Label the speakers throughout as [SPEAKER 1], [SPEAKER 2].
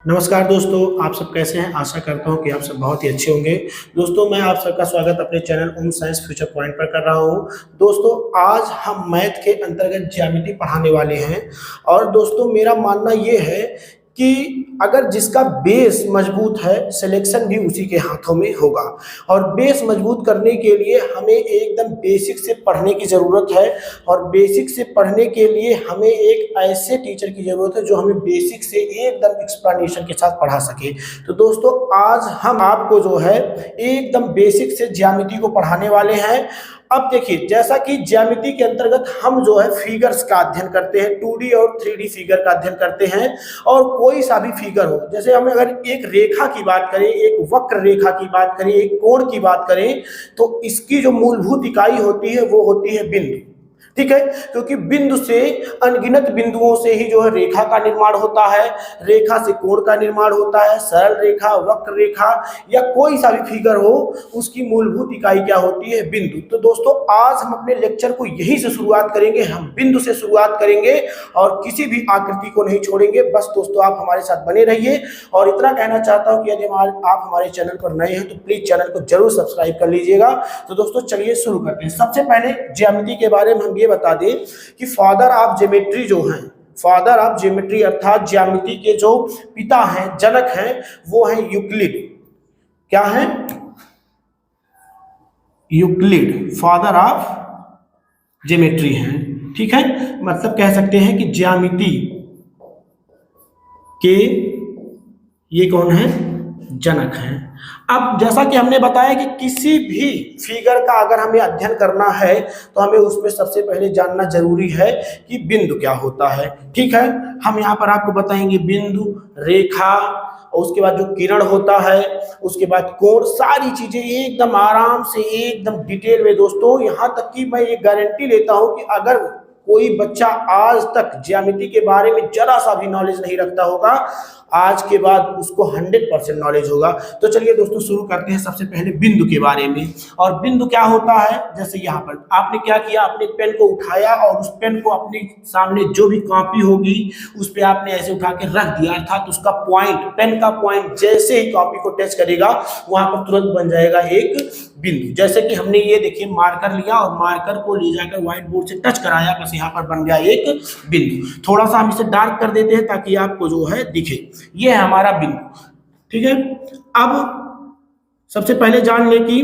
[SPEAKER 1] नमस्कार दोस्तों, आप सब कैसे हैं। आशा करता हूं कि आप सब बहुत ही अच्छे होंगे। दोस्तों, मैं आप सबका स्वागत अपने चैनल ओम साइंस फ्यूचर पॉइंट पर कर रहा हूं। दोस्तों, आज हम मैथ के अंतर्गत ज्यामिति पढ़ाने वाले हैं और दोस्तों मेरा मानना ये है कि अगर जिसका बेस मजबूत है, सिलेक्शन भी उसी के हाथों में होगा। और बेस मजबूत करने के लिए हमें एकदम बेसिक से पढ़ने की ज़रूरत है और बेसिक से पढ़ने के लिए हमें एक ऐसे टीचर की ज़रूरत है जो हमें बेसिक से एकदम एक्सप्लेनेशन के साथ पढ़ा सके। तो दोस्तों, आज हम आपको जो है एकदम बेसिक से ज्यामिति को पढ़ाने वाले हैं। अब देखिए, जैसा कि ज्यामिति के अंतर्गत हम जो है फिगर्स का अध्ययन करते हैं, 2D और 3D फिगर का अध्ययन करते हैं। और कोई सा भी फिगर हो, जैसे हमें अगर एक रेखा की बात करें, एक वक्र रेखा की बात करें, एक कोण की बात करें, तो इसकी जो मूलभूत इकाई होती है वो होती है बिंदु। ठीक है, क्योंकि बिंदु से अनगिनत बिंदुओं से ही जो है रेखा का निर्माण होता है, रेखा से कोण का निर्माण होता है। सरल रेखा, वक्र रेखा या कोई सा भी फिगर हो, उसकी मूलभूत इकाई क्या होती है? बिंदु। तो दोस्तों, आज हम अपने लेक्चर को यहीं से शुरुआत करेंगे। हम बिंदु से शुरुआत करेंगे और किसी भी आकृति को नहीं छोड़ेंगे। बस दोस्तों, आप हमारे साथ बने रहिए। और इतना कहना चाहता हूं कि यदि आप हमारे चैनल पर नए हैं तो प्लीज चैनल को जरूर सब्सक्राइब कर लीजिएगा। तो दोस्तों, चलिए शुरू करते हैं। सबसे पहले ज्यामिति के बारे में हम बता दें कि फादर ऑफ ज्योमेट्री जो हैं, फादर ऑफ ज्योमेट्री अर्थात ज्यामिति के जो पिता हैं, जनक हैं, वो हैं यूक्लिड। क्या है? यूक्लिड फादर ऑफ ज्योमेट्री हैं। ठीक है, मतलब कह सकते हैं कि ज्यामिति के ये कौन है? जनक हैं। अब जैसा कि हमने बताया कि किसी भी फिगर का अगर हमें अध्ययन करना है तो हमें उसमें सबसे पहले जानना जरूरी है कि बिंदु क्या होता है। ठीक है, हम यहाँ पर आपको बताएंगे बिंदु, रेखा, और उसके बाद जो किरण होता है, उसके बाद कोण, सारी चीजें एकदम आराम से एकदम डिटेल में। दोस्तों, यहाँ तक कि मैं ये गारंटी लेता हूँ कि अगर कोई बच्चा आज तक ज्यामिति के बारे में जरा सा भी नॉलेज नहीं रखता होगा, आज के बाद उसको 100% नॉलेज होगा। तो चलिए दोस्तों, शुरू करते हैं सबसे पहले बिंदु के बारे में। और बिंदु क्या होता है? जैसे यहाँ पर आपने क्या किया, आपने पेन को उठाया और उस पेन को अपने सामने जो भी कॉपी होगी उस पर आपने ऐसे उठा के रख दिया, अर्थात उसका पॉइंट, पेन का पॉइंट जैसे ही कॉपी को टच करेगा वहां पर तुरंत बन जाएगा एक बिंदु। जैसे कि हमने ये देखिए मार्कर लिया और मार्कर को ले जाकर व्हाइट बोर्ड से टच कराया, बस यहाँ पर बन गया एक बिंदु। थोड़ा सा हम इसे डार्क कर देते हैं ताकि आपको जो है दिखे। ये है हमारा बिंदु। ठीक है, अब सबसे पहले जान ले कि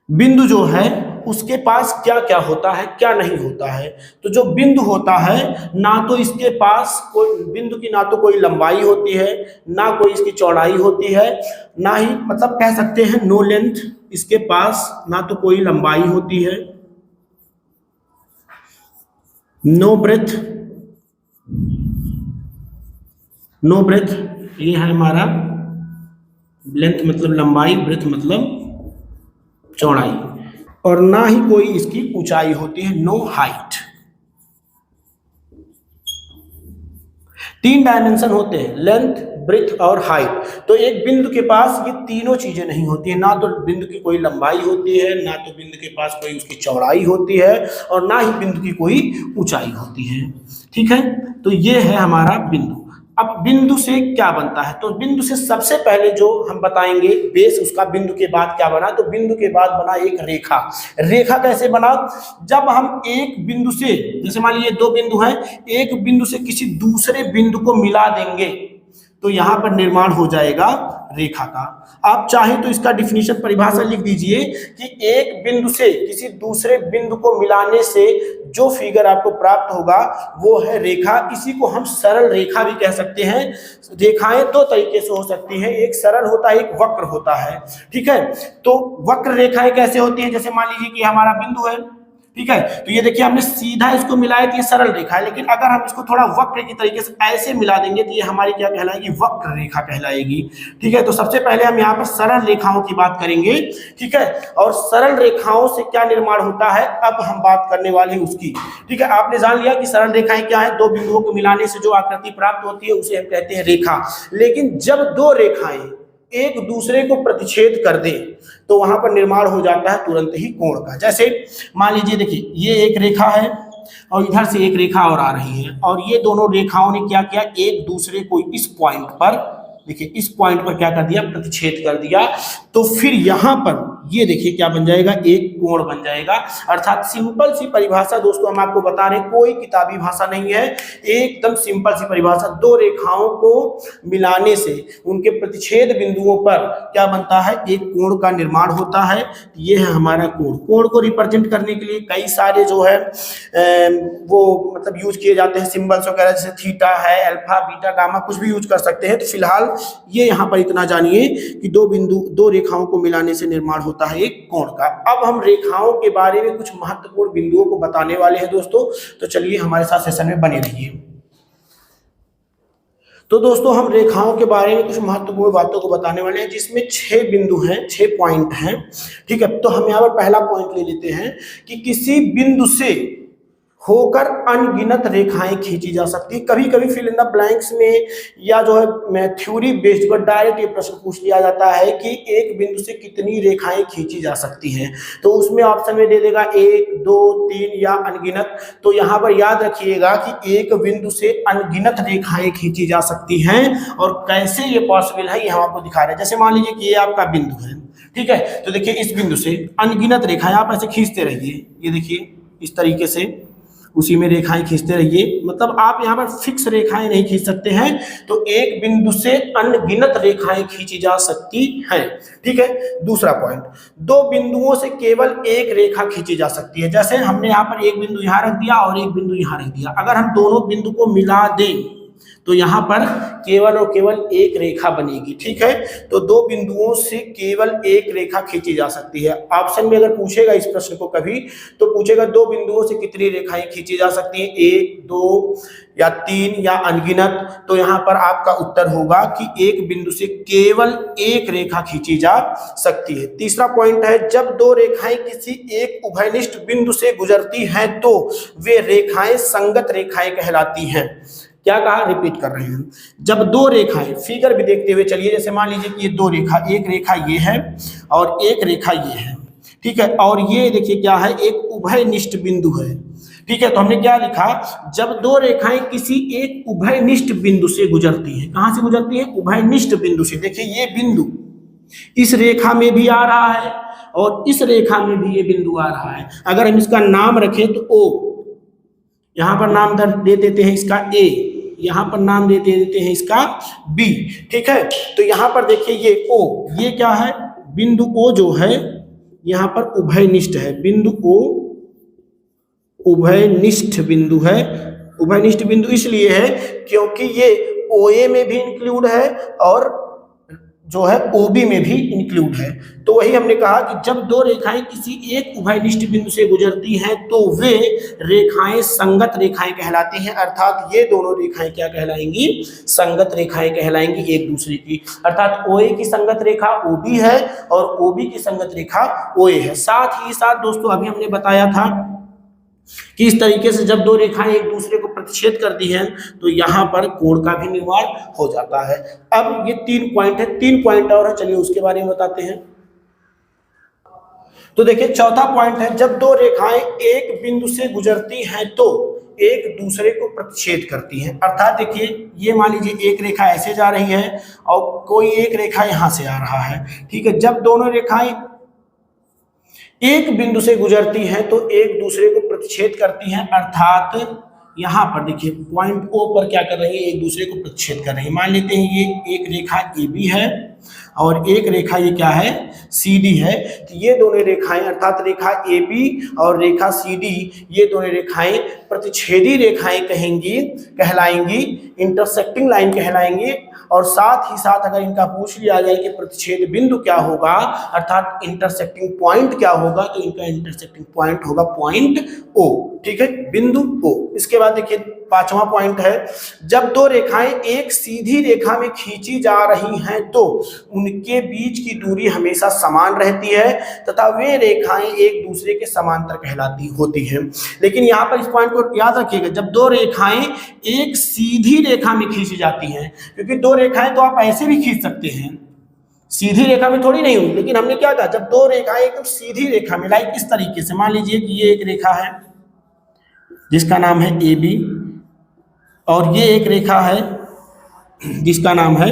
[SPEAKER 1] बिंदु जो है उसके पास क्या क्या होता है, क्या नहीं होता है। तो जो बिंदु होता है, ना तो इसके पास कोई बिंदु की ना तो कोई लंबाई होती है, ना कोई इसकी चौड़ाई होती है, ना ही मतलब कह सकते हैं नो लेंथ। इसके पास ना तो कोई लंबाई होती है, नो ब्रेथ, नो ब्रेथ, ये है हमारा लेंथ मतलब लंबाई, ब्रेथ मतलब चौड़ाई, और ना ही कोई इसकी ऊंचाई होती है, नो हाइट। 3 डायमेंशन होते हैं, लेंथ, ब्रेथ और हाइट। तो एक बिंदु के पास ये तीनों चीजें नहीं होती है। ना तो बिंदु की कोई लंबाई होती है, ना तो बिंदु के पास कोई उसकी चौड़ाई होती है, और ना ही बिंदु की कोई ऊंचाई होती है। ठीक है, तो ये है हमारा बिंदु। अब बिंदु से क्या बनता है? तो बिंदु से सबसे पहले जो हम बताएंगे बेस उसका, बिंदु के बाद क्या बना? तो बिंदु के बाद बना एक रेखा। रेखा कैसे बना? जब हम एक बिंदु से, जैसे मान लीजिए 2 बिंदु हैं, एक बिंदु से किसी दूसरे बिंदु को मिला देंगे तो यहां पर निर्माण हो जाएगा रेखा का। आप चाहें तो इसका डिफिनीशन, परिभाषा लिख दीजिए कि एक बिंदु से किसी दूसरे बिंदु को मिलाने से जो फिगर आपको प्राप्त होगा वो है रेखा। इसी को हम सरल रेखा भी कह सकते हैं। रेखाएं 2 तरीके से हो सकती हैं, एक सरल होता है, एक वक्र होता है। ठीक है, तो वक्र रेखाएं कैसे होती हैं? जैसे मान लीजिए कि हमारा बिंदु है, ठीक है, तो ये देखिए हमने सीधा इसको मिलाया तो ये सरल रेखा है, लेकिन अगर हम इसको थोड़ा वक्र की तरीके से ऐसे मिला देंगे तो ये हमारी क्या कहलाएगी? वक्र रेखा कहलाएगी। ठीक है, तो सबसे पहले हम यहाँ पर सरल रेखाओं की बात करेंगे। ठीक है, और सरल रेखाओं से क्या निर्माण होता है अब हम बात करने वाले हैं उसकी। ठीक है, आपने जान लिया कि सरल रेखाएं क्या है, 2 बिंदुओं को मिलाने से जो आकृति प्राप्त होती है उसे हम कहते हैं रेखा। लेकिन जब 2 रेखाएं एक दूसरे को प्रतिच्छेद कर दे तो वहां पर निर्माण हो जाता है तुरंत ही कोण का। जैसे मान लीजिए, देखिए ये एक रेखा है, और इधर से एक रेखा और आ रही है, और ये दोनों रेखाओं ने क्या किया, एक दूसरे को इस पॉइंट पर, देखिए इस पॉइंट पर क्या कर दिया, प्रतिच्छेद कर दिया। तो फिर यहां पर ये देखिए क्या बन जाएगा, एक कोण बन जाएगा। अर्थात सिंपल सी परिभाषा दोस्तों हम आपको बता रहे हैं, कोई किताबी भाषा नहीं है, एकदम सिंपल सी परिभाषा। दो रेखाओं को मिलाने से उनके प्रतिच्छेद बिंदुओं पर क्या बनता है, एक कोण का निर्माण होता है। ये है हमारा कोण। कोण को रिप्रेजेंट करने के लिए कई सारे जो है वो मतलब यूज किए जाते हैं सिंबल्स वगैरह, जैसे थीटा है, अल्फा, बीटा, गामा, कुछ भी यूज कर सकते हैं। तो फिलहाल ये यहाँ पर इतना जानिए कि दो रेखाओं को मिलाने से निर्माण होता है एक कोण का। अब हम रेखाओं के बारे में कुछ महत्वपूर्ण बिंदुओं को बताने वाले हैं दोस्तों, तो चलिए हमारे साथ सेशन में बने रहिए। तो दोस्तों हम रेखाओं के बारे में कुछ महत्वपूर्ण बातों को बताने वाले हैं, जिसमें 6 बिंदु हैं, 6 पॉइंट हैं। ठीक है, तो हम यहाँ पर पहला पॉइंट ले लेते हैं कि किसी बिंदु से होकर अनगिनत रेखाएं खींची जा सकती है। कभी कभी फिल इन द ब्लैंक्स में या जो है थ्योरी बेस्ड पर डायरेक्ट ये प्रश्न पूछ लिया जाता है कि एक बिंदु से कितनी रेखाएं खींची जा सकती हैं, तो उसमें ऑप्शन में दे देगा 1, 2, 3 या अनगिनत। तो यहाँ पर याद रखिएगा कि एक बिंदु से अनगिनत रेखाएं खींची जा सकती हैं, और कैसे ये पॉसिबल है ये हम आपको दिखा रहे हैं। जैसे मान लीजिए कि ये आपका बिंदु है, ठीक है, तो देखिए इस बिंदु से अनगिनत रेखाएं आप ऐसे खींचते रहिए, ये देखिए इस तरीके से उसी में रेखाएं खींचते रहिए। मतलब आप यहाँ पर फिक्स रेखाएं नहीं खींच सकते हैं, तो एक बिंदु से अनगिनत रेखाएं खींची जा सकती हैं। ठीक है, दूसरा पॉइंट, दो बिंदुओं से केवल एक रेखा खींची जा सकती है। जैसे हमने यहाँ पर एक बिंदु यहाँ रख दिया और एक बिंदु यहाँ रख दिया, अगर हम दोनों बिंदु को मिला दें तो यहाँ पर केवल और केवल एक रेखा बनेगी। ठीक है, तो दो बिंदुओं से केवल एक रेखा खींची जा सकती है। ऑप्शन में अगर पूछेगा इस प्रश्न को कभी, तो पूछेगा दो बिंदुओं से कितनी रेखाएं खींची जा सकती हैं, 1, 2 या 3 या अनगिनत। तो यहाँ पर आपका उत्तर होगा कि एक बिंदु से केवल एक रेखा खींची जा सकती है। तीसरा पॉइंट है, जब दो रेखाएं किसी एक उभयनिष्ठ बिंदु से गुजरती हैं तो वे रेखाएं संगत रेखाएं कहलाती हैं। क्या कहा, रिपीट कर रहे हैं। जब दो रेखाएं, फिगर भी देखते हुए चलिए, जैसे मान लीजिए कि ये दो रेखा, एक रेखा ये है और एक रेखा ये है, ठीक है, और ये देखिए क्या है, एक उभयनिष्ठ बिंदु है। ठीक है, तो हमने क्या लिखा, जब दो रेखाएं किसी एक उभयनिष्ठ बिंदु से गुजरती हैं। कहां से गुजरती है, उभयनिष्ठ बिंदु से। देखिए ये बिंदु इस रेखा में भी आ रहा है और इस रेखा में भी ये बिंदु आ रहा है। अगर हम इसका नाम रखें तो ओ, यहां पर नाम दे देते हैं इसका ए, यहां पर नाम दे देते हैं इसका बी। ठीक है, तो यहां पर देखिए ये ओ, ये क्या है, बिंदु ओ जो है यहां पर उभयनिष्ठ है। बिंदु ओ उभयनिष्ठ बिंदु है। उभयनिष्ठ बिंदु इसलिए है क्योंकि ये ओए में भी इंक्लूड है और जो है ओबी में भी इंक्लूड है। तो वही हमने कहा कि जब दो रेखाएं किसी एक उभयनिष्ठ बिंदु से गुजरती हैं तो वे रेखाएं संगत रेखाएं कहलाती हैं। अर्थात ये दोनों रेखाएं क्या कहलाएंगी, संगत रेखाएं कहलाएंगी एक दूसरे की। अर्थात ओए की संगत रेखा ओबी है और ओबी की संगत रेखा ओए है। साथ ही साथ दोस्तों अभी हमने बताया था कि इस तरीके से जब दो रेखाएं एक दूसरे को प्रतिच्छेद करती हैं तो यहां पर कोण का भी निर्माण हो जाता है। अब ये 3 पॉइंट है, 3 पॉइंट और है, चलिए उसके बारे में बताते हैं। तो देखिए चौथा पॉइंट है, जब दो रेखाएं एक बिंदु से गुजरती हैं तो एक दूसरे को प्रतिच्छेद करती हैं। अर्थात देखिए ये मान लीजिए एक रेखा ऐसे जा रही है और कोई एक रेखा यहां से आ रहा है। ठीक है, जब दोनों रेखाएं एक बिंदु से गुजरती हैं तो एक दूसरे को प्रतिच्छेद करती हैं। अर्थात यहां पर देखिए पॉइंट ओ पर क्या कर रही है, एक दूसरे को प्रतिच्छेद कर रही है। मान लेते हैं ये एक रेखा ए बी है और एक रेखा ये क्या है, सी डी है। तो ये दोनों रेखाएं अर्थात रेखा ए बी और रेखा सी डी, ये दोनों रेखाएं प्रतिच्छेदी रेखाएं कहलाएंगी, इंटरसेक्टिंग लाइन कहलाएंगी। और साथ ही साथ अगर इनका पूछ लिया जाए कि प्रतिच्छेद बिंदु क्या होगा अर्थात इंटरसेक्टिंग पॉइंट क्या होगा, तो इनका इंटरसेक्टिंग पॉइंट होगा पॉइंट ओ। ठीक है, बिंदु ओ। इसके बाद देखिए 5वां पॉइंट है, जब दो रेखाएं एक सीधी रेखा में खींची जा रही हैं तो उनके बीच की दूरी हमेशा समान रहती है तथा वे रेखाएं एक दूसरे के समांतर कहलाती होती हैं। लेकिन यहाँ पर इस पॉइंट को याद रखिएगा, जब दो रेखाएं एक सीधी रेखा में खींची जाती हैं, क्योंकि दो रेखाएं तो आप ऐसे भी खींच सकते हैं, सीधी रेखा में थोड़ी नहीं होगी, लेकिन हमने क्या कहा, जब दो रेखाएं एकदम सीधी रेखा में, लाइक इस तरीके से मान लीजिए कि ये एक रेखा है, जिसका नाम है AB, और ये एक रेखा है जिसका नाम है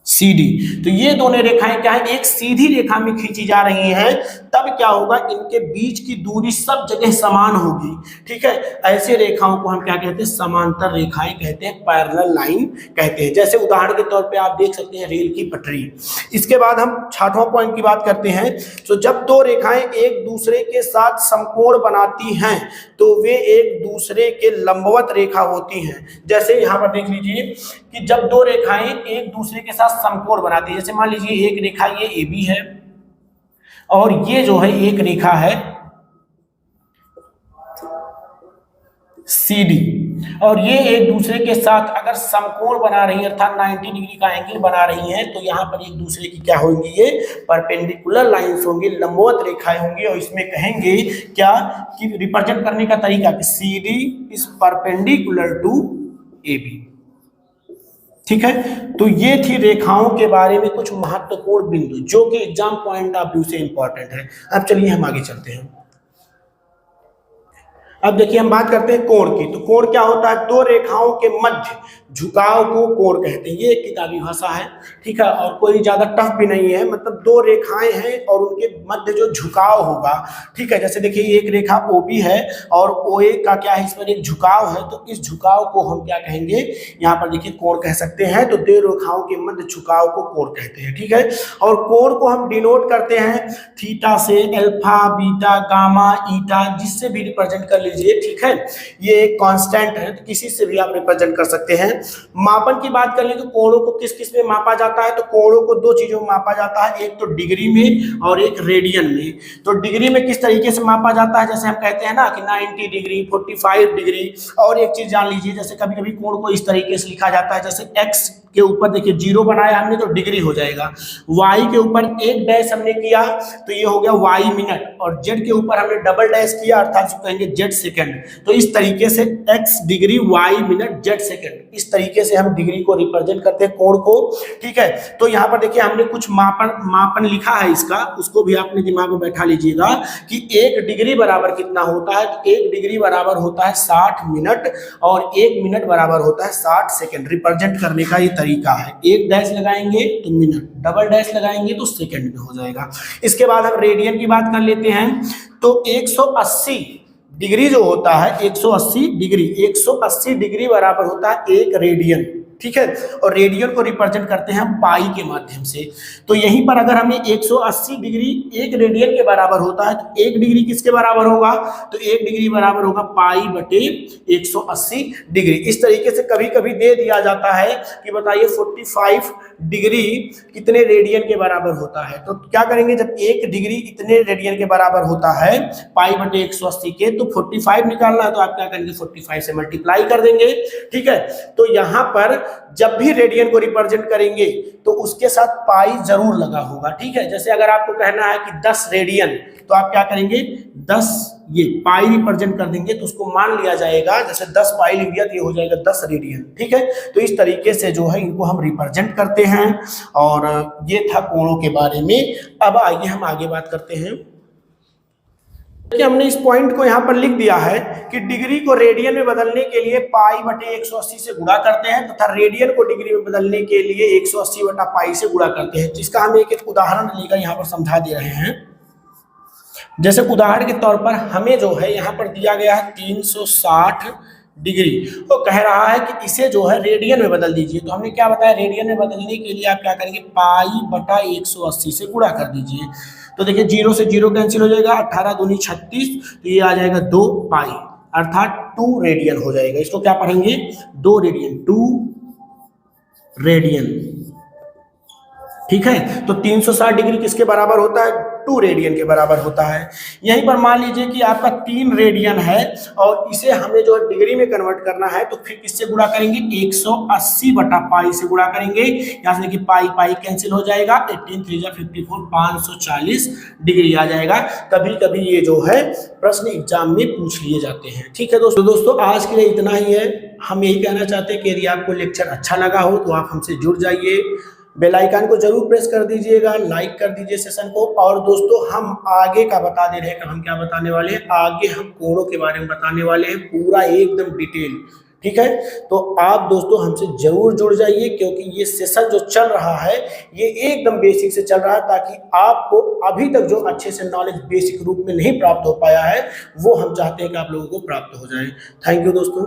[SPEAKER 1] CD। तो ये दोनों रेखाएं क्या है, एक सीधी रेखा में खींची जा रही हैं, तब क्या होगा, इनके बीच की दूरी सब जगह समान होगी। ठीक है, ऐसे रेखाओं को हम क्या कहते हैं, समांतर रेखाएं कहते हैं, पैरेलल लाइन कहते हैं। जैसे उदाहरण के तौर पे आप देख सकते हैं रेल की पटरी। इसके बाद हम 6वां पॉइंट की बात करते हैं। तो जब दो रेखाएं एक दूसरे के साथ समकोण बनाती हैं तो वे एक दूसरे के लंबवत रेखा होती हैं। जैसे यहाँ पर देख लीजिए कि जब दो रेखाएं एक दूसरे के साथ समकोण बनाती है, जैसे मान लीजिए एक रेखा ये AB है और ये जो है एक रेखा है CD, और ये एक दूसरे के साथ अगर समकोण बना रही है अर्थात 90 डिग्री का एंगल बना रही हैं, तो यहाँ पर एक दूसरे की क्या होंगी, ये परपेंडिकुलर लाइंस होंगी, लंबवत रेखाएं होंगी। और इसमें कहेंगे क्या कि रिप्रेजेंट करने का तरीका कि CD is perpendicular to AB। ठीक है, तो ये थी रेखाओं के बारे में कुछ महत्वपूर्ण बिंदु जो कि एग्जाम पॉइंट ऑफ व्यू से इंपॉर्टेंट है। अब चलिए हम आगे चलते हैं। अब देखिए हम बात करते हैं कोण की। तो कोण क्या होता है, दो रेखाओं के मध्य झुकाव को कोण कहते हैं। ये एक किताबी भाषा है, ठीक है, और कोई ज्यादा टफ भी नहीं है। मतलब दो रेखाएं हैं और उनके मध्य जो झुकाव होगा, ठीक है। जैसे देखिए एक रेखा OB है और OA का क्या है, इस पर एक झुकाव है, तो इस झुकाव को हम क्या कहेंगे, यहाँ पर देखिए कोण कह सकते हैं। तो दो रेखाओं के मध्य झुकाव को कोण कहते हैं, ठीक है। और कोण को हम डिनोट करते हैं थीटा से, अल्फा, बीटा, गामा, ईटा, जिससे भी रिप्रेजेंट कर लीजिए, ठीक है। ये एक कांस्टेंट है, तो किसी से भी आप रिप्रेजेंट कर सकते हैं। मापन की बात कर ले तो कोणों को किस किस में मापा जाता है, तो कोणों को दो चीजों में मापा जाता है, एक तो डिग्री में और एक रेडियन में। तो डिग्री में किस तरीके से मापा जाता है, जैसे हम कहते हैं ना कि 90 डिग्री, 45 डिग्री। और एक चीज जान लीजिए, जैसे कभी कभी कोण को इस तरीके से लिखा जाता है, जैसे x के ऊपर देखिए 0 बनाया हमने तो डिग्री हो जाएगा, y के ऊपर एक डैश हमने किया तो ये हो गया y मिनट, और z के ऊपर हमने डबल डैश किया अर्थात इसको कहेंगे z सेकंड। तो इस तरीके से x degree, y minute, z second, इस तरीके से हम डिग्री को रिप्रेजेंट करते हैं, कोण को, ठीक है। तो यहाँ पर देखिए हमने कुछ मापन लिखा है इसका, उसको भी अपने दिमाग में बैठा लीजिएगा कि 1 डिग्री बराबर कितना होता है। तो 1 डिग्री बराबर होता है 60 मिनट और 1 मिनट बराबर होता है 60 सेकंड। रिप्रेजेंट करने का ये तरीका है, एक डैश लगाएंगे तो मिनट, डबल डैश लगाएंगे तो सेकंड में हो जाएगा। इसके बाद हम रेडियन की बात कर लेते हैं। तो 180 डिग्री जो होता है, 180 डिग्री बराबर होता है 1 रेडियन, ठीक है। और रेडियन को रिप्रेजेंट करते हैं हम पाई के माध्यम से। तो यहीं पर अगर हमें 180 डिग्री 1 रेडियन के बराबर होता है, तो 1 डिग्री किसके बराबर होगा, तो 1 डिग्री बराबर होगा पाई बटे 180 डिग्री। इस तरीके से कभी कभी दे दिया जाता है कि बताइए 45 डिग्री कितने रेडियन के बराबर होता है। तो क्या करेंगे, जब 1 डिग्री इतने रेडियन के बराबर होता है पाई बटे 180 के, तो 45 निकालना है, तो आप क्या करेंगे 45 से मल्टीप्लाई कर देंगे, ठीक है। तो यहाँ पर जब भी रेडियन को रिप्रेजेंट करेंगे तो उसके साथ पाई जरूर लगा होगा, ठीक है। जैसे अगर आपको कहना है कि 10 रेडियन, तो आप क्या करेंगे 10 ये पाई रिप्रेजेंट कर देंगे, तो उसको मान लिया जाएगा, जैसे 10 पाई लिख दिया तो ये हो जाएगा 10 रेडियन, ठीक है। तो इस तरीके से जो है इनको हम रिप्रेजेंट करते हैं। और ये था कोणों के बारे में। अब आइए हम आगे बात करते हैं कि हमने इस पॉइंट को यहाँ पर लिख दिया है कि डिग्री को रेडियन में बदलने के लिए पाई बटे 180 से गुणा करते हैं, तथा रेडियन को डिग्री में बदलने के लिए 180 बटा पाई से गुणा करते हैं। जिसका हम एक उदाहरण लेकर यहाँ पर समझा दे रहे हैं। जैसे उदाहरण के तौर पर हमें जो है यहाँ पर दिया गया है 360 डिग्री, वो कह रहा है कि इसे जो है रेडियन में बदल दीजिए। तो हमने क्या बताया, रेडियन में बदलने के लिए आप क्या करेंगे, पाई बटा 180 से गुणा कर दीजिए। तो देखिए 0 से 0 कैंसिल हो जाएगा, 18 दूनी 36, तो ये आ जाएगा 2 पाई अर्थात 2 रेडियन हो जाएगा। इसको क्या पढ़ेंगे, 2 रेडियन, 2 रेडियन, ठीक है। तो 360 डिग्री किसके बराबर होता है, 2 रेडियन के बराबर होता है। यहीं पर मान लीजिए कि आपका 3 रेडियन है और इसे हमें जो डिग्री में कन्वर्ट करना है, तो फिर किससे गुणा करेंगे, 180 बटा पाई से गुणा करेंगे। यहाँ से देखिए पाई पाई कैंसिल हो जाएगा, 18 3 54, 540 डिग्री आ जाएगा। कभी कभी ये जो है प्रश्न एग्जाम में पूछ लिए जाते हैं, ठीक है दोस्तों। आज के लिए इतना ही है। हम यही कहना चाहते हैं कि यदि आपको लेक्चर अच्छा लगा हो तो आप हमसे जुड़ जाइए, बेल आइकन को जरूर प्रेस कर दीजिएगा, लाइक कर दीजिए सेशन को। और दोस्तों हम आगे का बता दे रहे हैं कि हम क्या बताने वाले हैं, आगे हम कोड़ों के बारे में बताने वाले हैं पूरा एकदम डिटेल, ठीक है। तो आप दोस्तों हमसे जरूर जुड़ जाइए, क्योंकि ये सेशन जो चल रहा है ये एकदम बेसिक से चल रहा है, ताकि आपको अभी तक जो अच्छे से नॉलेज बेसिक रूप में नहीं प्राप्त हो पाया है वो हम चाहते हैं कि आप लोगों को प्राप्त हो जाए। थैंक यू दोस्तों।